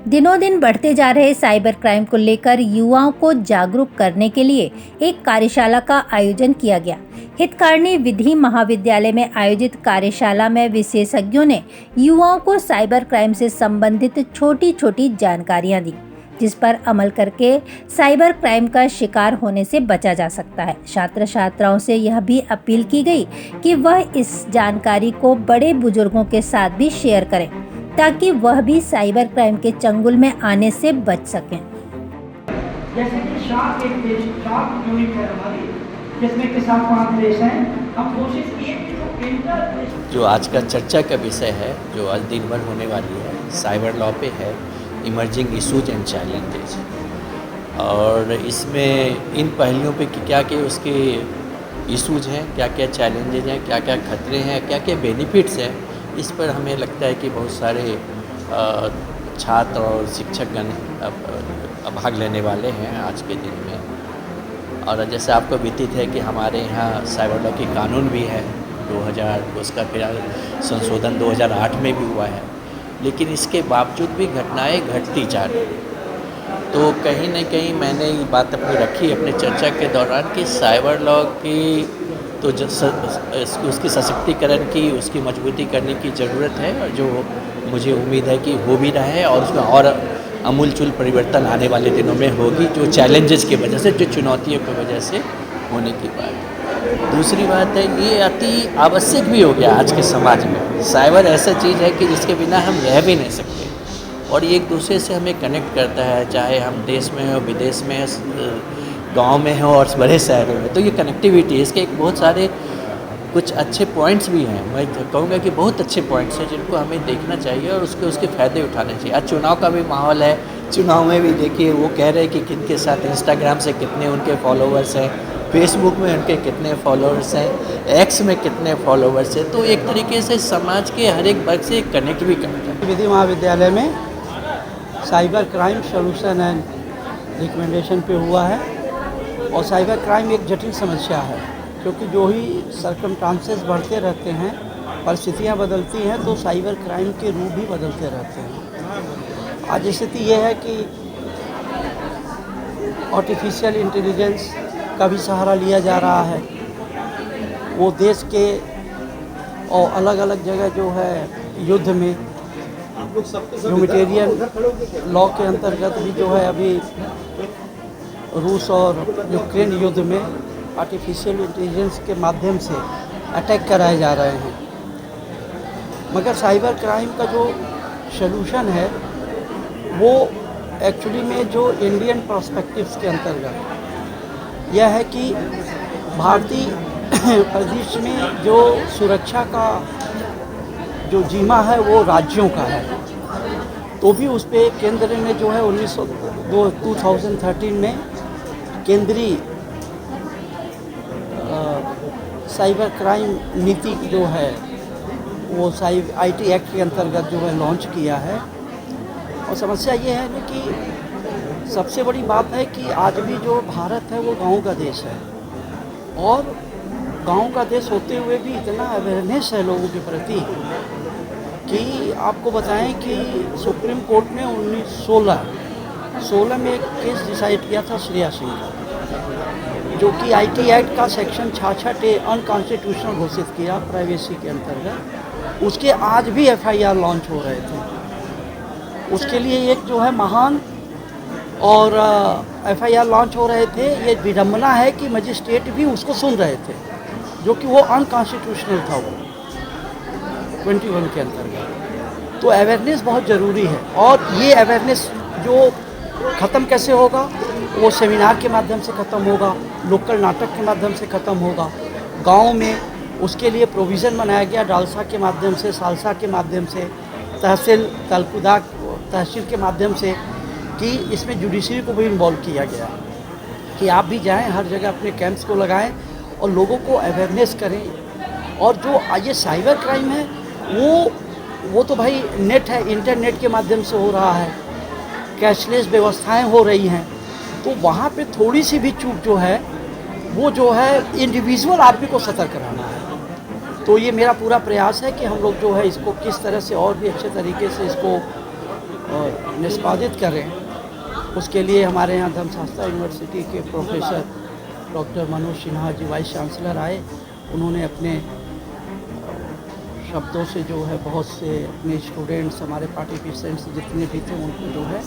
दिनों दिन बढ़ते जा रहे साइबर क्राइम को लेकर युवाओं को जागरूक करने के लिए एक कार्यशाला का आयोजन किया गया। हितकारिणी विधि महाविद्यालय में आयोजित कार्यशाला में विशेषज्ञों ने युवाओं को साइबर क्राइम से संबंधित छोटी छोटी जानकारियां दी, जिस पर अमल करके साइबर क्राइम का शिकार होने से बचा जा सकता है। छात्र छात्राओं से यह भी अपील की गई कि वह इस जानकारी को बड़े बुजुर्गों के साथ भी शेयर करें, ताकि वह भी साइबर क्राइम के चंगुल में आने से बच सकें। जैसे कि शार्क एक देश शार्क यूनिट है हमारी, जिसमें के 7-5 देश हैं। हम कोशिश किए कि जो आज का चर्चा का विषय है, जो आज दिन भर होने वाली है, साइबर लॉ पे है, इमर्जिंग इशूज एंड चैलेंजेस। और इसमें इन पहलुओं पे क्या क्या उसके इशूज हैं, क्या क्या चैलेंजेस हैं, क्या क्या खतरे हैं, क्या क्या बेनिफिट्स हैं, इस पर हमें लगता है कि बहुत सारे छात्र और शिक्षकगण भाग लेने वाले हैं आज के दिन में। और जैसे आपको विदित है कि हमारे यहाँ साइबर लॉ की कानून भी है 2000, उसका फिलहाल संशोधन 2008 में भी हुआ है, लेकिन इसके बावजूद भी घटनाएं घटती जा रही। तो कहीं न कहीं मैंने ये बात अपनी रखी अपने चर्चा के दौरान कि साइबर लॉ की तो उसकी सशक्तिकरण की, उसकी मजबूती करने की ज़रूरत है, और जो मुझे उम्मीद है कि हो भी रहा है और उसमें और आमूलचूल परिवर्तन आने वाले दिनों में होगी, जो चैलेंजेस की वजह से, जो चुनौतियों की वजह से होने की बात। दूसरी बात है, ये अति आवश्यक भी हो गया आज के समाज में। साइबर ऐसा चीज़ है कि जिसके बिना हम रह भी नहीं सकते, और ये एक दूसरे से हमें कनेक्ट करता है, चाहे हम देश में हो, विदेश में, गांव में हो और बड़े शहरों में। तो ये कनेक्टिविटी, इसके एक बहुत सारे कुछ अच्छे पॉइंट्स भी हैं। मैं कहूँगा कि बहुत अच्छे पॉइंट्स हैं जिनको हमें देखना चाहिए और उसके फ़ायदे उठाने चाहिए। आज चुनाव का भी माहौल है, चुनाव में भी देखिए वो कह रहे हैं कि किनके साथ इंस्टाग्राम से कितने उनके फॉलोवर्स हैं, फेसबुक में उनके कितने फॉलोअर्स हैं, एक्स में कितने फॉलोवर्स हैं। तो एक तरीके से समाज के हर एक वर्ग से कनेक्ट भी करता है। विधि महाविद्यालय में cyber crime solution and recommendation पे हुआ है। और साइबर क्राइम एक जटिल समस्या है, क्योंकि जो ही सर्कमस्टांसेस बढ़ते रहते हैं, परिस्थितियाँ बदलती हैं, तो साइबर क्राइम के रूप भी बदलते रहते हैं। आज स्थिति ये है कि आर्टिफिशियल इंटेलिजेंस का भी सहारा लिया जा रहा है। वो देश के और अलग अलग जगह जो है युद्ध में ह्यूमैनिटेरियन लॉ के अंतर्गत भी जो है अभी रूस और यूक्रेन युद्ध में आर्टिफिशियल इंटेलिजेंस के माध्यम से अटैक कराए जा रहे हैं। मगर साइबर क्राइम का जो सलूशन है वो एक्चुअली में जो इंडियन पर्सपेक्टिव्स के अंतर्गत यह है कि भारतीय परिदृश्य में जो सुरक्षा का जो जिम्मा है वो राज्यों का है। तो भी उस पर केंद्र ने जो है 2013 में केंद्रीय साइबर क्राइम नीति जो है वो IT एक्ट के अंतर्गत जो है लॉन्च किया है। और समस्या ये है ना कि सबसे बड़ी बात है कि आज भी जो भारत है वो गांव का देश है, और गांव का देश होते हुए भी इतना अवेयरनेस है लोगों के प्रति कि आपको बताएं कि सुप्रीम कोर्ट ने 1916 में एक केस डिसाइड किया था श्रेया सिंह का, जो कि IT एक्ट का सेक्शन 66A अनकॉन्स्टिट्यूशनल घोषित किया प्राइवेसी के अंतर्गत। उसके आज भी FIR लॉन्च हो रहे थे। उसके लिए एक जो है महान और FIR लॉन्च हो रहे थे। ये विडम्बना है कि मजिस्ट्रेट भी उसको सुन रहे थे, जो कि वो अनकॉन्स्टिट्यूशनल था वो 21 के अंतर्गत। तो अवेयरनेस बहुत ज़रूरी है, और ये अवेयरनेस जो ख़त्म कैसे होगा, वो सेमिनार के माध्यम से ख़त्म होगा, लोकल नाटक के माध्यम से ख़त्म होगा। गांव में उसके लिए प्रोविज़न बनाया गया डालसा के माध्यम से, सालसा के माध्यम से, तहसील तलकुदा तहसील के माध्यम से, कि इसमें जुडिशरी को भी इन्वॉल्व किया गया कि आप भी जाएं, हर जगह अपने कैंप्स को लगाएं और लोगों को अवेयरनेस करें। और जो ये साइबर क्राइम है वो तो भाई नेट है, इंटरनेट के माध्यम से हो रहा है, कैशलेस व्यवस्थाएं हो रही हैं। तो वहाँ पे थोड़ी सी भी चूक जो है वो जो है इंडिविजुअल आदमी को सतर्क रहना है। तो ये मेरा पूरा प्रयास है कि हम लोग जो है इसको किस तरह से और भी अच्छे तरीके से इसको और निष्पादित करें, उसके लिए हमारे यहाँ धर्मशास्त्रा यूनिवर्सिटी के professor doctor Manoj Sinha ji vice chancellor आए। उन्होंने अपने शब्दों से जो है बहुत से अपने स्टूडेंट्स, हमारे पार्टिसिपेंट्स जितने भी थे उनको जो है